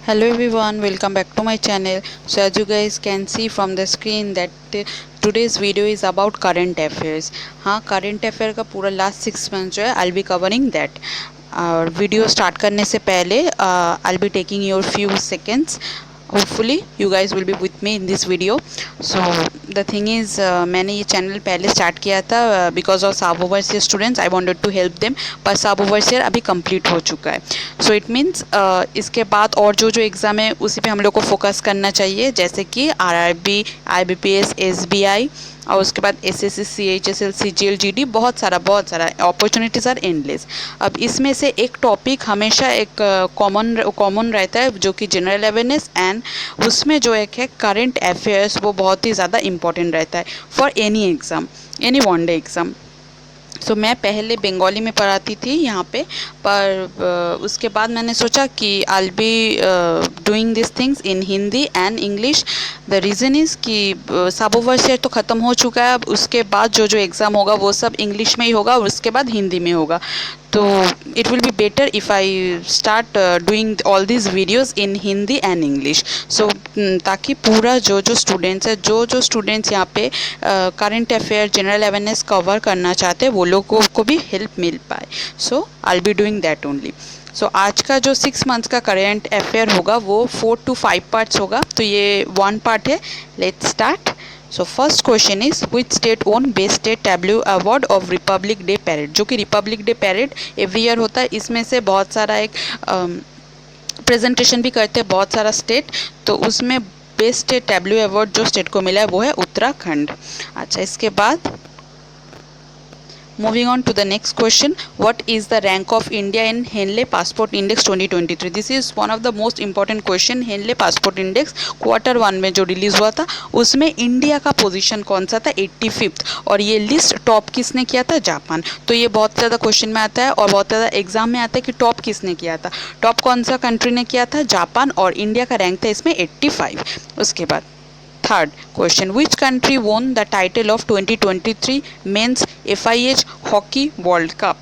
Hello everyone, welcome back to my channel. So as you guys can see from the screen that today's video is about current affairs. हाँ, current affair का पूरा last 6 months जो है I'll be covering that. और video start करने से पहले I'll be taking your few seconds. Hopefully you guys will be with me in this video. So the thing is मैंने ये चैनल पहले स्टार्ट किया था बिकॉज ऑफ सब overseer students I wanted to help them, पर सब overseer अभी complete हो चुका है. सो इट मीन्स इसके बाद और जो जो एग्ज़ाम है उसी पे हम लोग को फोकस करना चाहिए, जैसे कि आरआरबी, आईबीपीएस, एसबीआई और उसके बाद एसएससी, सीएचएसएल, सीजीएल, जीडी, बहुत सारा अपॉर्चुनिटीज़ आर एंडलेस. अब इसमें से एक टॉपिक हमेशा एक कॉमन रहता है जो कि जनरल अवेयरनेस, एंड उसमें जो एक है करंट अफेयर्स, वो बहुत ही ज़्यादा इंपॉर्टेंट रहता है for any exam, any one day exam. So मैं पहले बंगाली में पढ़ाती थी यहाँ पे, पर उसके बाद मैंने सोचा कि I be doing this things in Hindi and English. The reason is कि सब ओवरसीयर तो ख़त्म हो चुका है. अब उसके बाद जो जो एग्ज़ाम होगा वो सब इंग्लिश में ही होगा और उसके बाद हिंदी में होगा. तो it will be better if I start doing all this videos in Hindi and English. So ताकि पूरा जो जो स्टूडेंट्स है, जो जो स्टूडेंट्स यहाँ पे current affair, general awareness cover करना चाहते हैं, वो लोगों को भी हेल्प मिल पाए. सो आई बी डूइंग दैट ओनली. सो आज का जो 6 मंथ्स का करेंट अफेयर होगा वो 4 to 5 पार्ट्स होगा. तो ये 1 पार्ट है. Let's start. So first question is which state own best state tableau award of Republic day parade. जो कि Republic day parade every year होता है. इसमें से बहुत सारा एक प्रेजेंटेशन भी करते हैं बहुत सारा स्टेट. तो उसमें बेस्ट स्टेट टैब्लू अवार्ड जो स्टेट को मिला है वो है उत्तराखंड. अच्छा, इसके बाद moving on to the next question, what is the rank of India in Henley Passport Index 2023? this is one of the most important question. Henley Passport Index Q1 में जो रिलीज़ हुआ था उसमें इंडिया का पोजीशन कौन सा था? 85th. और ये लिस्ट टॉप किसने किया था? जापान. तो ये बहुत ज़्यादा क्वेश्चन में आता है और बहुत ज़्यादा एग्जाम में आता है कि टॉप किसने किया था. टॉप कौन सा कंट्री ने किया था? जापान. और इंडिया का रैंक था इसमें 85. उसके बाद third question, which country won the title of 2023 men's FIH hockey world cup?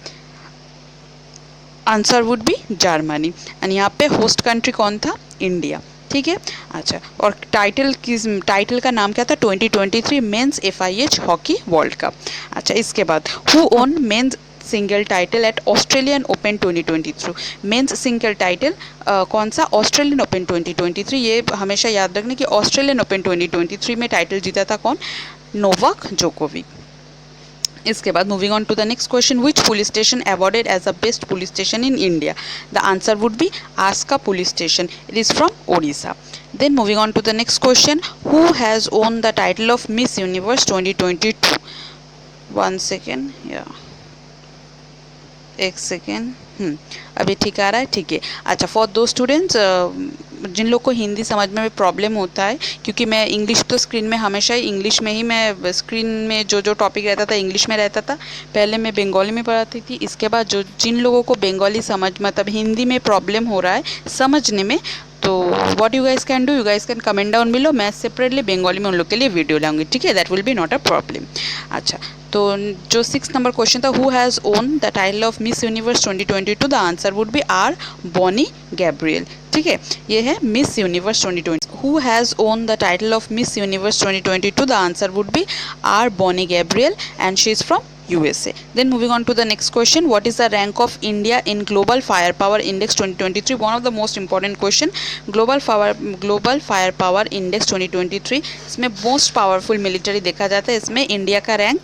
Answer would be Germany. And यहाँ पे होस्ट कंट्री कौन था? इंडिया. ठीक है. अच्छा, और टाइटल का नाम क्या था? 2023 men's FIH hockey world cup. अच्छा, इसके बाद who won men's single title at Australian Open 2023? Men's single title कौन सा? Australian Open 2023. ये हमेशा याद रखना कि ऑस्ट्रेलियन ओपन 2023 में टाइटल जीता था कौन? Novak Djokovic. इसके बाद moving on to the next question, which police station awarded as the best police station in India? The answer would be Aska police station. It is from Odisha. Then moving on to the next question, who has won the title of Miss Universe 2022? 1 second. Yeah. एक second. अभी ठीक आ रहा है? ठीक है. अच्छा, for दो students जिन लोग को हिंदी समझ में प्रॉब्लम होता है, क्योंकि मैं इंग्लिश तो स्क्रीन में हमेशा ही इंग्लिश में ही, मैं स्क्रीन में जो जो टॉपिक रहता था इंग्लिश में रहता था. पहले मैं बंगाली में पढ़ाती थी. इसके बाद जिन लोगों को बंगाली समझ, मतलब हिंदी में प्रॉब्लम हो रहा है समझने में, तो what you guys can do, you guys can comment down below. मैं सेपरेटली बंगाली में उन लोग के लिए वीडियो लाऊंगी. ठीक है, that will be not a problem. अच्छा, तो जो 6 नंबर क्वेश्चन था, who has won the title of Miss Universe 2022? The answer would be R Bonney Gabriel. ठीक है, ये है Miss Universe 2020. Who has won the title of Miss Universe 2022? The answer would be R Bonney Gabriel and she is from USA. Then moving on to the next question, what is the rank of India in Global Firepower Index 2023? One of the most important question. Global Firepower Index 2023, इसमें most powerful military देखा जाता है. इसमें India का rank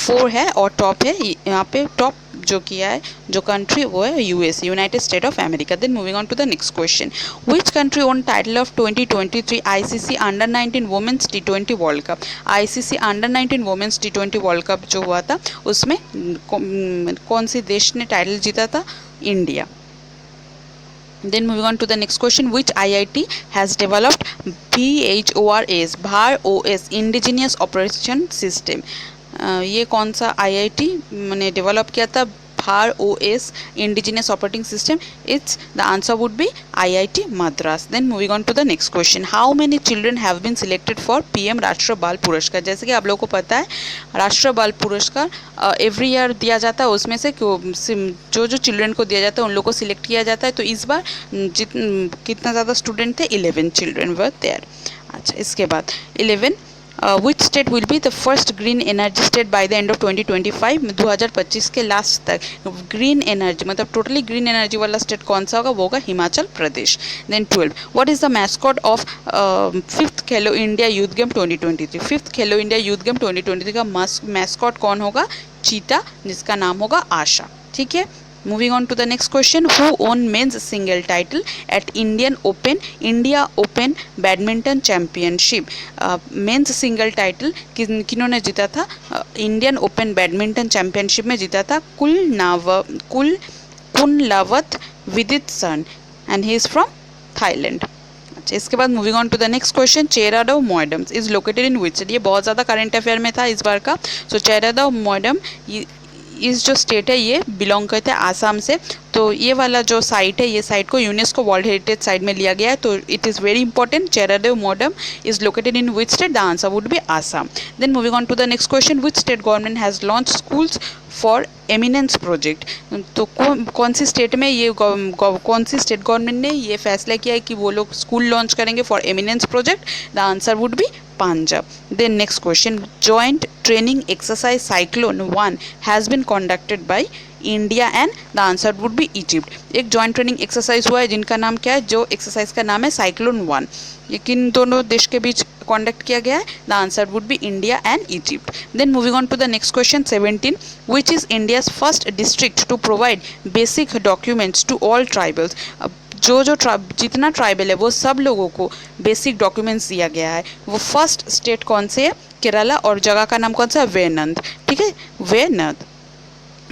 4 है और top है. यहाँ पे टॉप जो किया है जो कंट्री वो है USA, United State of America. Then moving on to the next question, which country won title of 2023 ICC under nineteen women's T20 world cup? ICC under nineteen women's T20 world cup जो हुआ था उसमें कौन सी देश ने टाइटल जीता था? India. Then moving on to the next question, which IIT has developed BHORS BHAR-OS Indigenous Operation System? ये कौन सा IIT ने डेवलप किया था OS indigenous operating system? It's the answer would be IIT Madras. Then moving on to the next question, how many children have been selected for PM राष्ट्रीय बाल पुरस्कार? जैसे कि आप लोगों को पता है राष्ट्रीय बाल पुरस्कार एवरी ईयर दिया जाता है, उसमें से जो जो चिल्ड्रन को दिया जाता है उन लोगों को सिलेक्ट किया जाता है। तो इस बार कितना ज़्यादा स्टूडेंट थे? 11 चिल्ड्रन वर देयर। अच्छा, इसके बाद 11 which state will be the first green energy state by the end of 2025? 2025 के लास्ट तक ग्रीन एनर्जी मतलब टोटली ग्रीन एनर्जी वाला स्टेट कौन सा होगा? वो होगा Himachal Pradesh. Then 12, what is the mascot of 5th Khelo India youth game 2023? 5th Khelo India youth game 2023 का मैस्कॉट कौन होगा? चीता, जिसका नाम होगा आशा। ठीक है, moving on to the next question, who won men's single title at India Open Badminton Championship? Men's single title किन्होंने जीता था? इंडियन ओपन बैडमिंटन चैंपियनशिप में जीता था Kunlavut Vitidsarn and he is from Thailand. अच्छा, इसके बाद moving on to the next question, Charaideo Moidams is located in which state? ये बहुत ज़्यादा करंट अफेयर में था इस बार का। सो चेराडो मॉडम इस जो स्टेट है ये बिलोंग करते हैं आसाम से। तो ये वाला जो साइट है, ये साइट को यूनेस्को वर्ल्ड हेरिटेज साइट में लिया गया है। तो it is very important. Charaideo Moidam is located in which state? The answer would be Assam. Then moving on to the next question, which state government has launch schools for eminence project? तो कौन सी state में ये कौन सी स्टेट गवर्नमेंट ने ये फैसला किया है कि वो लोग स्कूल लॉन्च करेंगे for eminence project? The answer would B Punjab. Then next question, joint training exercise Cyclone 1 has been conducted by India and the answer would B Egypt. एक जॉइंट ट्रेनिंग एक्सरसाइज हुआ है जिनका नाम क्या है? जो exercise का नाम है साइक्लोन 1। ये किन दोनों देश के बीच कॉन्डक्ट किया गया है? The answer would be India and Egypt. Then moving on to the next question 17, which is India's first district to provide basic documents to all tribals? जो जितना ट्राइबल है वो सब लोगों को बेसिक डॉक्यूमेंट्स दिया गया है। वो फर्स्ट स्टेट कौन से है? केरला, और जगह का नाम कौन सा है? वेनंद। ठीक है, वेनंद।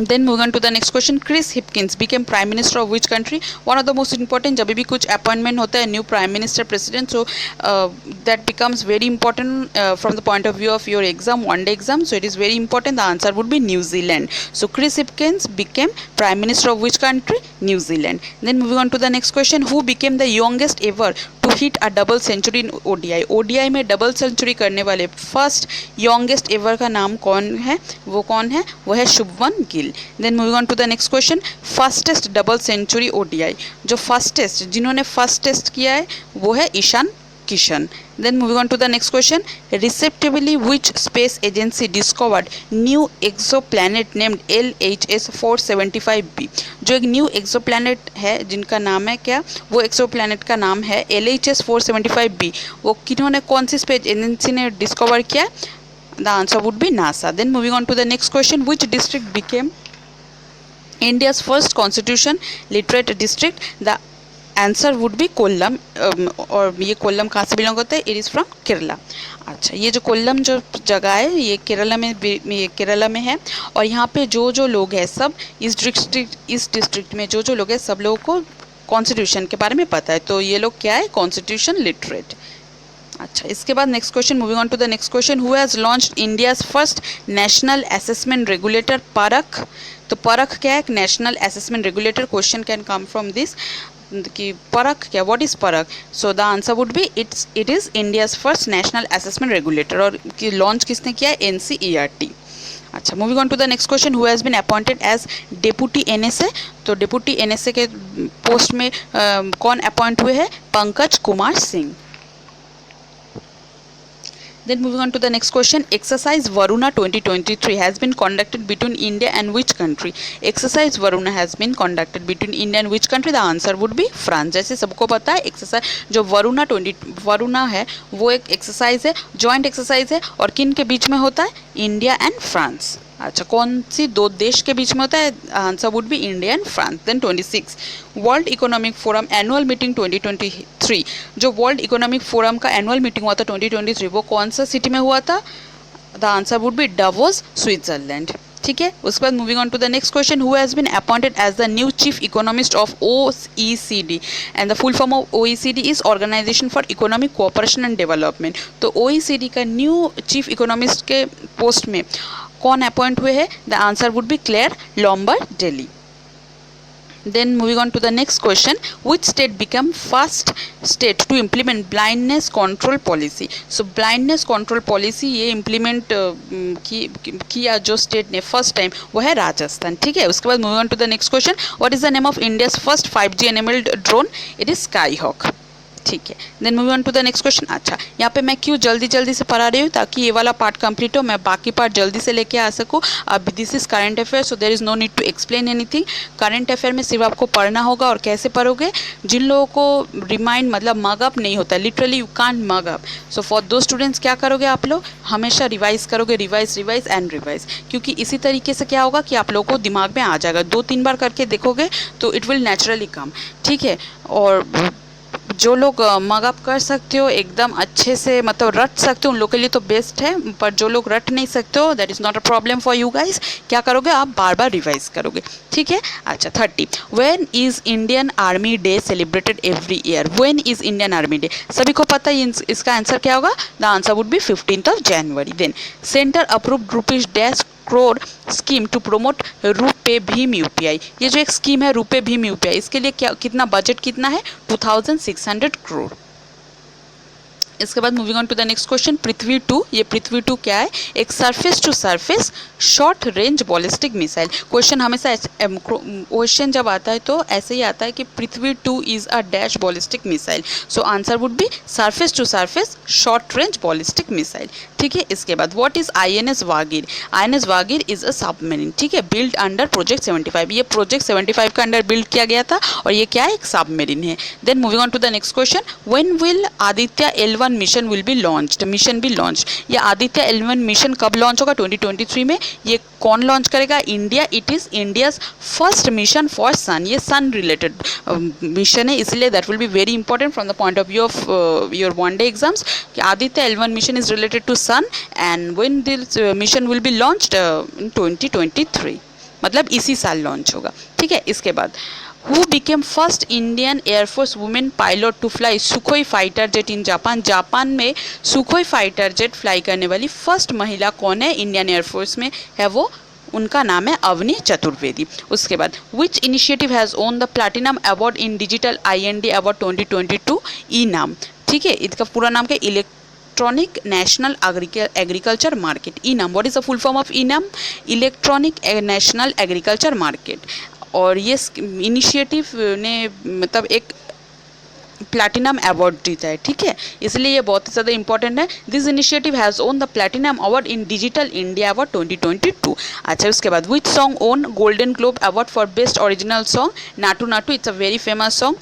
Then moving on to the next question, Chris Hipkins became prime minister of which country? One of the most important, जब भी कुछ appointment होता है new prime minister president, so that becomes very important from the point of view of your exam, one day exam, so it is very important. The answer would be New Zealand. So Chris Hipkins became prime minister of which country? New Zealand. Then moving on to the next question, who became the youngest ever to hit a double century in ODI? ODI में double century करने वाले first youngest ever का नाम कौन है? वो कौन है? वो है Shubman Gill. Then moving on to the next question, fastest double century ODI, जो fastest जिन्होंने फर्स्ट टेस्ट किया है वो है Ishan Kishan. Then moving on to the next question, receptively which space agency discovered new exoplanet named LHS 475b? जो एक new exoplanet है जिनका नाम है क्या? वो एक्सोप्लैनेट का नाम है LHS 475b। वो किन्होंने, कौन सी स्पेस एजेंसी ने डिस्कवर किया? The answer would be NASA. Then moving on to the next question, which district became India's first constitution literate district? The answer would be Kollam. और ये कोल्लम कहाँ से बिलोंग होता है? It is from Kerala. अच्छा, ये जो कोल्लम जो जगह है ये केरला में है। और यहाँ पे जो लोग हैं सब इस डिस्ट्रिक्ट में जो लोग हैं सब लोगों को कॉन्स्टिट्यूशन के बारे में पता है। तो ये लोग क्या है? Constitution literate. अच्छा, इसके बाद next question, moving on to the next question, who has launched India's first national assessment regulator? Parakh. तो परख क्या है? एक national assessment regulator. Question can come from this कि परख क्या, what is Parakh? So the answer would be it is India's first national assessment regulator. और launch किसने किया है? NCERT। अच्छा, moving on to the next question, who has been appointed as deputy NSA? तो deputy NSA के post में कौन appoint हुए हैं? Pankaj Kumar Singh. Then moving on to the next question, exercise Varuna 2023 has been conducted between India and which country? Exercise Varuna has been conducted between India and which country? The answer would be France। जैसे सबको पता है exercise जो वरुणा है वो एक exercise है, joint exercise है। और किन के बीच में होता है? India and France. अच्छा, कौन सी दो देश के बीच में होता है? Answer would be India and France. Then 26, world economic forum annual meeting 2023, जो वर्ल्ड इकोनॉमिक फोरम का एनुअल मीटिंग हुआ था 2023, वो कौन सा सिटी में हुआ था? The answer would be Davos, Switzerland. ठीक है, उसके बाद moving on to the next question, who has been appointed as the new chief economist of OECD? And the full form of OECD is organisation for economic cooperation and development. तो OECD का new chief economist के post में कौन appoint हुए हैं? The answer would be Clare Lombardelli. Then moving on to the next question, which state became first state to implement blindness control policy? So blindness control policy ये implement किया जो state ने first time वो है राजस्थान, ठीक है। उसके बाद moving on to the next question, what is the name of India's first 5G enabled drone? It is Skyhawk, ठीक है। Then move on to the next question. अच्छा, यहाँ पे मैं क्यों जल्दी जल्दी से पढ़ा रही हूँ, ताकि ये वाला पार्ट कंप्लीट हो, मैं बाकी पार्ट जल्दी से लेके आ सकूँ। अब this is current affair, so there is no need to explain anything. Current affair में सिर्फ आपको पढ़ना होगा। और कैसे पढ़ोगे? जिन लोगों को रिमाइंड मतलब मग अप नहीं होता, literally you can't mug up, so for दो स्टूडेंट्स क्या करोगे आप लोग? हमेशा रिवाइज करोगे, रिवाइज रिवाइज एंड रिवाइज, क्योंकि इसी तरीके से क्या होगा कि आप लोगों को दिमाग में आ जाएगा। 2-3 बार करके देखोगे तो इट विल नेचुरली कम, ठीक है। और जो लोग मग अप कर सकते हो एकदम अच्छे से, मतलब रट सकते हो, उन लोग के लिए तो बेस्ट है। पर जो लोग रट नहीं सकते हो, that is not a problem for you guys. क्या करोगे? आप बार बार रिवाइज करोगे, ठीक है। अच्छा, 30, when is Indian Army Day celebrated every year? When is Indian Army Day? सभी को पता है इसका आंसर क्या होगा? The answer would be 15 January. Then centre approved rupees dash crore scheme to promote RuPay भीम यूपीआई। ये जो एक स्कीम है रुपे भीम यूपीआई, इसके लिए क्या कितना बजट कितना है? 2600 करोड़। इसके बाद moving on to the next question, Prithvi 2। ये पृथ्वी 2 क्या है? एक surface to surface short range ballistic missile. Question हमेशा क्वेश्चन जब आता है तो ऐसे ही आता है कि Prithvi 2 is a dash ballistic missile, so answer would be surface to surface short range ballistic missile, ठीक है। इसके बाद what is INS Vagir? INS Vagir is a submarine, ठीक है, बिल्ड अंडर प्रोजेक्ट 75। ये प्रोजेक्ट 75 का अंडर बिल्ड किया गया था और ये क्या है? एक सबमरीन है। Then moving on to the next question, when will Aditya L1 mission will be launched? Mission be launch. ये आदित्य L1 मिशन कब लॉन्च होगा? 2023 में। ये कौन लॉन्च करेगा? India. It is India's first mission for sun. ये सन रिलेटेड मिशन है, इसलिए that will be very important from the point of view of your one day exams. Aditya L1 mission is related to sun and when this mission will be launched in 2023, मतलब इसी साल launch होगा, ठीक है। इसके बाद Who became first Indian Air Force women pilot to fly Sukhoi fighter jet in Japan? Japan में Sukhoi fighter jet fly करने वाली फर्स्ट महिला कौन है? इंडियन एयरफोर्स में है वो, उनका नाम है अवनी चतुर्वेदी। उसके बाद which initiative has won the platinum award in digital IND award 2022? E-NAM, ठीक है, इसका पूरा नाम क्या? Electronic national agriculture market. E-NAM, what is the full form of e-NAM? Electronic national agriculture market. और ये इनिशिएटिव ने मतलब एक प्लैटिनम अवार्ड जीता है, ठीक है, इसलिए ये बहुत ही ज़्यादा इंपॉर्टेंट है। This initiative has won the platinum award in digital India award 2022। अच्छा, उसके बाद which song own golden globe award for best original song? Naatu Naatu, it's a very famous song,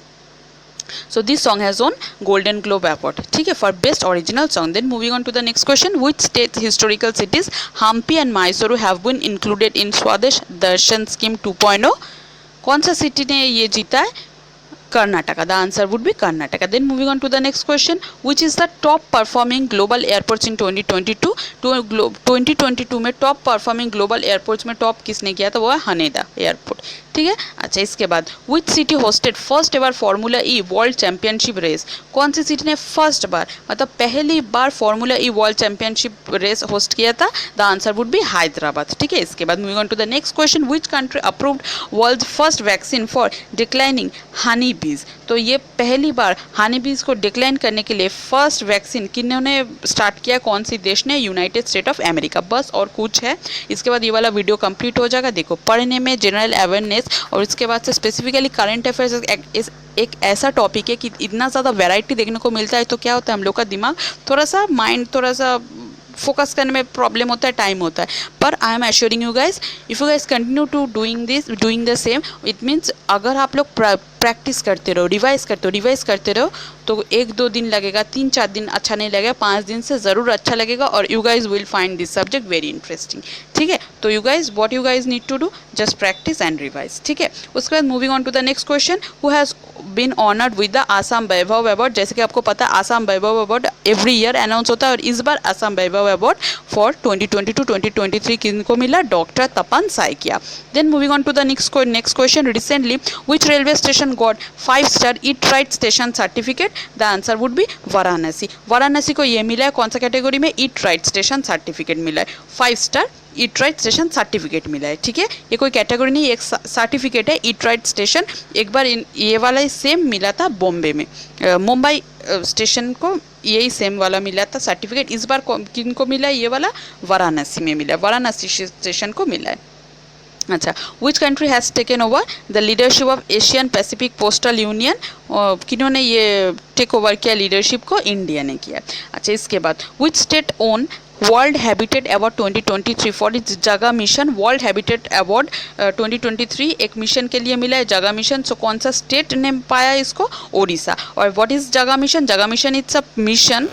so this song has won golden globe award, ठीक है, for best original song. Then moving on to the next question, which state historical cities Hampi and Mysuru have been included in Swadesh Darshan scheme 2.0? कौन सा city ने ये जीता है? Karnataka. The answer would be Karnataka. Then moving on to the next question, which is the top performing global airports in 2022? 2022 में top performing global airports में top किसने किया था? वो है हनेदा एयरपोर्ट, ठीक है। अच्छा, इसके बाद which city hosted first ever formula E world championship race? कौन सी सिटी ने फर्स्ट बार मतलब पहली बार formula E world championship race host किया था? The answer would be Hyderabad, ठीक है। इसके बाद moving on to the next question, which country approved world first vaccine for declining honey bees? तो ये पहली बार हनी बीज को डिक्लाइन करने के लिए फर्स्ट वैक्सीन किन्होंने स्टार्ट किया? कौन सी देश ने? United State of America. बस और कुछ है। इसके बाद ये वाला वीडियो कंप्लीट हो जाएगा। देखो, पढ़ने में जनरल अवेयरनेस और इसके बाद से स्पेसिफिकली करंट अफेयर्स एक ऐसा टॉपिक है कि इतना ज़्यादा वैरायटी देखने को मिलता है, तो क्या होता है हम लोग का दिमाग थोड़ा सा माइंड थोड़ा सा फोकस करने में प्रॉब्लम होता है, टाइम होता है। पर I am assuring you guys, if you guys continue to doing the same, it means अगर आप लोग प्रैक्टिस करते रहो, रिवाइज करते रहो तो 1-2 दिन लगेगा, 3-4 दिन अच्छा नहीं लगेगा, 5 दिन से ज़रूर अच्छा लगेगा और you guys will find this subject very interesting, ठीक है। तो you guys what you guys need to do, just practice and revise, ठीक है। उसके बाद moving on to the next question, who has been honoured with the Assam Vaibhav award? जैसे कि आपको पता है Assam Vaibhav award every year announce होता है और इस बार आसाम वैभव अवार्ड फॉर 2022-2023 किनको मिला? Doctor Tapan Saikia. Then moving on to the next question, recently which railway station got 5-star eat right station certificate? The answer would be Varanasi. Varanasi को ये मिला है कौन सा कैटेगरी में? ईट राइट स्टेशन सर्टिफिकेट मिला है, 5-star eat right station certificate मिला है। ठीक है, ये कोई कैटेगरी नहीं, एक सर्टिफिकेट है ईट राइट स्टेशन। एक बार ये वाला ही सेम मिला था बॉम्बे में, मुंबई स्टेशन को यही सेम वाला मिला था सर्टिफिकेट। इस बार किनको मिला है ये वाला? वाराणसी में मिला है, वाराणसी स्टेशन को मिला है। अच्छा, which country has taken over the leadership of Asian Pacific Postal Union? किन्होंने ये टेक ओवर किया लीडरशिप को? इंडिया ने किया। अच्छा, इसके बाद which state won world habitat award 2023 for its Jaga mission? World habitat award 2023 एक मिशन के लिए मिला है, जगह मिशन। सो कौन सा स्टेट ने पाया इसको? ओडिशा। और व्हाट इज जगह मिशन? जगह mission it's a mission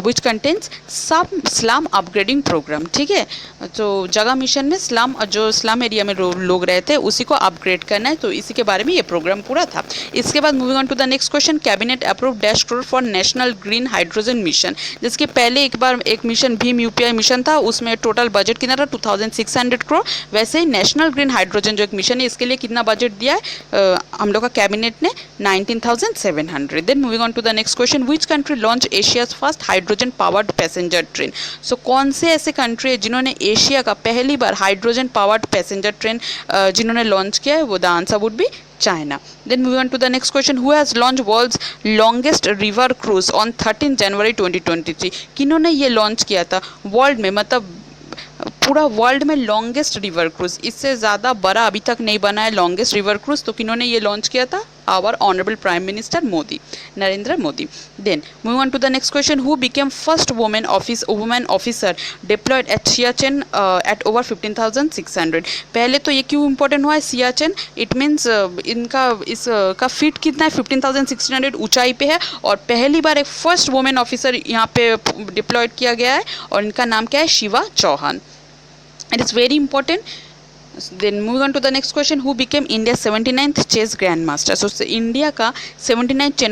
which contains सब स्लम अपग्रेडिंग प्रोग्राम। ठीक है, तो जगह मिशन में स्लम, जो स्लम एरिया में लोग रहते हैं उसी को अपग्रेड करना है, तो इसी के बारे में ये प्रोग्राम पूरा था। इसके बाद moving on to the next question, cabinet approve dash crore for national green hydrogen mission. जिसके पहले एक बार एक मिशन भीम यूपीआई मिशन था, उसमें टोटल बजट कितना था? 2600 करोड़। वैसे ही नेशनल ग्रीन हाइड्रोजन जो एक मिशन है, इसके लिए कितना बजट दिया है हम लोग का कैबिनेट ने? 19,700। Then moving on to the next question, which country launch Asia's first hydrogen powered passenger train? So कौन से ऐसे कंट्री है जिन्होंने एशिया का पहली बार हाइड्रोजन पावर्ड पैसेंजर ट्रेन जिन्होंने लॉन्च किया है? वो the answer would be China. Then moving on to the next question, who has launched world's longest river cruise on 13 January 2023? किन्होंने ये लॉन्च किया था वर्ल्ड में, मतलब पूरा वर्ल्ड में लॉन्गेस्ट रिवर क्रूज? इससे ज़्यादा बड़ा अभी तक नहीं बना है लॉन्गेस्ट रिवर क्रूज। तो किन्होंने ये लॉन्च किया था? Our honourable prime minister Modi, Narendra Modi. Then moving on to the next question, who became first women officer deployed at Siachen at over 15,600? पहले तो ये क्यों इंपॉर्टेंट हुआ है सियाचिन? इट मीन्स इसका फीट कितना है? 15,600 ऊंचाई पे है, और पहली बार एक फर्स्ट वुमेन ऑफिसर यहाँ पे डिप्लॉयड किया गया है, और इनका नाम क्या है? Shiva Chauhan. It is very important. Then move on to the next question, who became India's 79th chess grandmaster? So India का 79th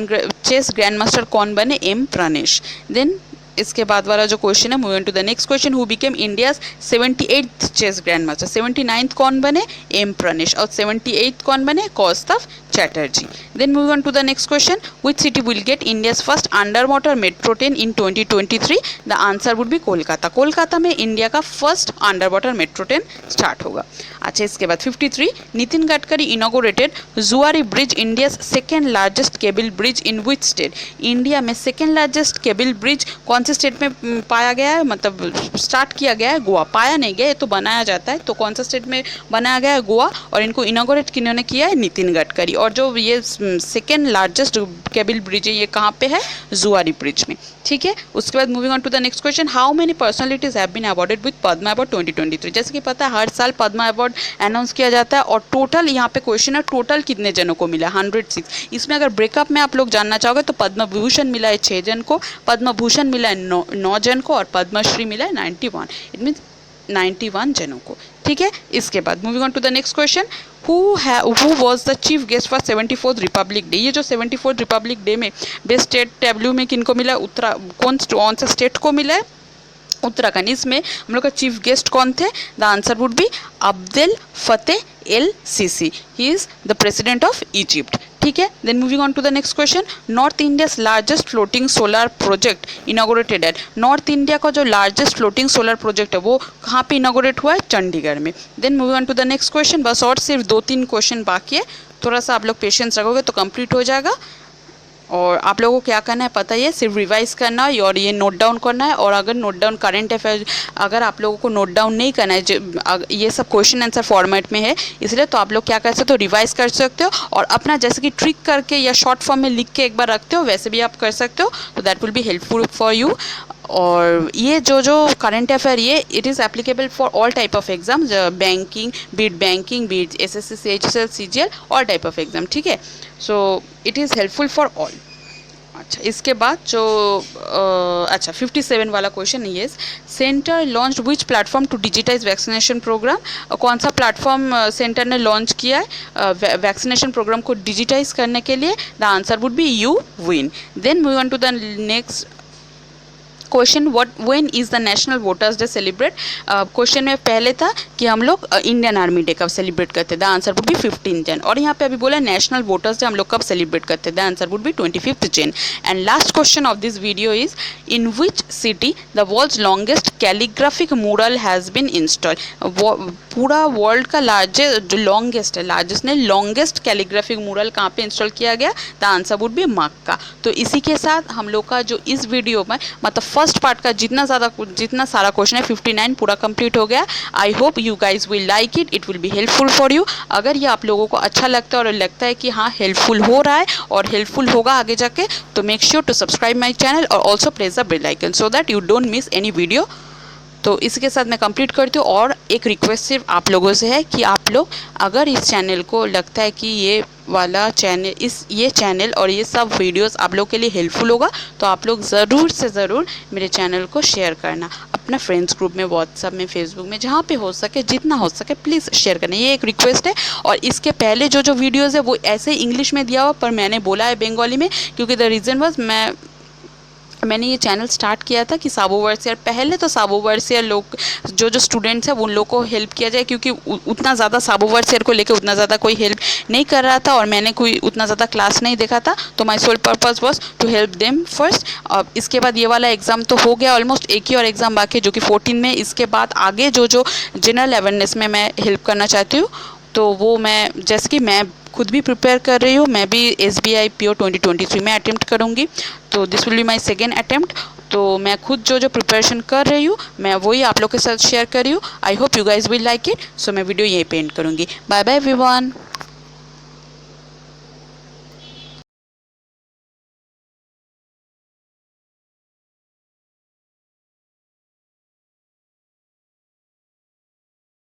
चेस ग्रैंडमास्टर कौन बने? एम प्रणेश। देन इसके बाद वाला जो क्वेश्चन है, move on to the next question, who became India's 78th chess grandmaster? 79th कौन बने? एम प्रणेश। और 78th कौन बने? Kaustav Chatterjee. Then move on to the next question, which city will get India's first under water metro train in 2023? The answer would be Kolkata. Kolkata में India का first under water metro train start होगा। अच्छा, इसके बाद 53, Nitin Gadkari inaugurated जुआरी bridge, India's second largest cable bridge in which state? India में second largest cable bridge कौन से स्टेट में पाया गया है? मतलब स्टार्ट किया गया है गोवा। पाया नहीं गया, ये तो बनाया जाता है। तो कौन सा स्टेट में बनाया गया है? गोवा। और इनको इनॉग्रेट किन्होंने किया है? नितिन गडकरी। और जो ये सेकेंड लार्जेस्ट केबल ब्रिज है, ये कहाँ पे है? जुआरी ब्रिज में। ठीक है, उसके बाद moving on to the next question, how many personalities have been awarded with Padma award 2023? जैसे कि पता है हर साल पद्मा अवार्ड अनाउंस किया जाता है, और टोटल यहाँ पे क्वेश्चन है टोटल कितने जनों को मिला? 106। इसमें अगर ब्रेकअप में आप लोग जानना चाहोगे तो पद्म विभूषण मिला है 6 जन को, पद्म भूषण मिला है 9 जन को, और पद्मश्री मिला है 91। इट मीन्स 91 जनों को। ठीक है, इसके बाद moving on to the next question, who was the chief guest for 74th Republic Day? ये जो 74th रिपब्लिक डे में बेस्ट स्टेट टैब्लू में किनको मिला है? कौन सा स्टेट को मिला है? उत्तराखंड। इसमें हम लोग का चीफ गेस्ट कौन थे? The answer would be Abdel Fattah el Sisi. He is the president of Egypt. ठीक है, then moving on to the next question, north India's largest floating solar project inaugurated at? North India का जो largest floating solar project है वो कहाँ पे inaugurate हुआ है? चंडीगढ़ में। Then moving on to the next question, बस और सिर्फ 2-3 क्वेश्चन बाकी है, थोड़ा सा आप लोग पेशेंस रखोगे तो कंप्लीट हो जाएगा। और आप लोगों को क्या करना है पता है, सिर्फ रिवाइज करना है और ये नोट डाउन करना है। और अगर नोट डाउन करंट अफेयर अगर आप लोगों को नोट डाउन नहीं करना है, ये सब क्वेश्चन आंसर फॉर्मेट में है, इसलिए तो आप लोग क्या कर सकते हो, रिवाइज कर सकते हो और अपना जैसे कि ट्रिक करके या शॉर्ट फॉर्म में लिख के एक बार रखते हो, वैसे भी आप कर सकते हो। तो that will be helpful for you. और ये जो करंट अफेयर ये it is applicable for all type of exams, banking, beat SSC, CHSL, CGL, all type of exam. ठीक है, so it is helpful for all. अच्छा, इसके बाद जो 57 वाला क्वेश्चन है, centre launch which platform to digitise vaccination programme? कौन सा प्लेटफॉर्म सेंटर ने लॉन्च किया है वैक्सीनेशन प्रोग्राम को डिजिटाइज करने के लिए? The answer would be U विन। Then move on to the next question when is the national voters day celebrate. Question में पहले था कि हम लोग इंडियन आर्मी डे कब सेलिब्रेट करते हैं, द आंसर वुड बी 15 जन। और यहाँ पे अभी बोला नेशनल वोटर्स डे हम लोग कब सेलिब्रेट करते हैं, the answer would be 25 Jan. And last question of this video is in which city the world's longest calligraphic mural has been install. पूरा वर्ल्ड का लार्जेस्ट, जो लॉन्गेस्ट है, लार्जेस्ट नहीं लॉन्गेस्ट कैलीग्राफिक मूरल कहाँ पे install किया गया, the answer would be Mecca. तो इसी के साथ हम लोग का जो इस वीडियो में मतलब फर्स्ट पार्ट का जितना सारा क्वेश्चन है 59 पूरा कंप्लीट हो गया। आई hope you guys will like it will be helpful for you. अगर ये आप लोगों को अच्छा लगता है और लगता है कि हाँ हेल्पफुल हो रहा है और हेल्पफुल होगा आगे जाके, तो make sure to subscribe my channel और also press the bell icon so that you don't miss any video. तो इसके साथ मैं कंप्लीट करती हूँ। और एक रिक्वेस्ट सिर्फ आप लोगों से है कि आप लोग अगर इस चैनल को लगता है कि ये वाला चैनल ये चैनल और ये सब वीडियोस आप लोग के लिए हेल्पफुल होगा, तो आप लोग ज़रूर से ज़रूर मेरे चैनल को शेयर करना अपना फ्रेंड्स ग्रुप में, व्हाट्सएप में, फेसबुक में, जहाँ पे हो सके, जितना हो सके प्लीज़ शेयर करना। ये एक रिक्वेस्ट है। और इसके पहले जो वीडियोज़ है वो ऐसे ही इंग्लिश में दिया हुआ, पर मैंने बोला है बंगाली में, क्योंकि द रीज़न वॉज मैंने ये चैनल स्टार्ट किया था कि साबोवर्सियर, पहले तो साबोवर्सियर लोग जो स्टूडेंट्स हैं उन लोग को हेल्प किया जाए, क्योंकि उतना ज़्यादा साबोवर्सियर को लेकर उतना ज़्यादा कोई हेल्प नहीं कर रहा था और मैंने कोई उतना ज़्यादा क्लास नहीं देखा था, तो my sole purpose was to help them first. अब इसके बाद ये वाला एग्ज़ाम तो हो गया, ऑलमोस्ट एक ही और एग्ज़ाम बाकी है जो कि 14 में। इसके बाद आगे जो जनरल अवेयरनेस में मैं हेल्प करना चाहती हूँ, तो वो मैं जैसे कि मैं खुद भी प्रिपेयर कर रही हूँ, मैं भी SBI PO 2023 में अटेम्प्ट करूँगी, तो this will be my second attempt. तो मैं खुद जो प्रिपरेशन कर रही हूँ मैं वही आप लोग के साथ शेयर कर रही हूँ। I hope you guys will like it. So मैं वीडियो यहीं पे एंड करूँगी। Bye bye everyone.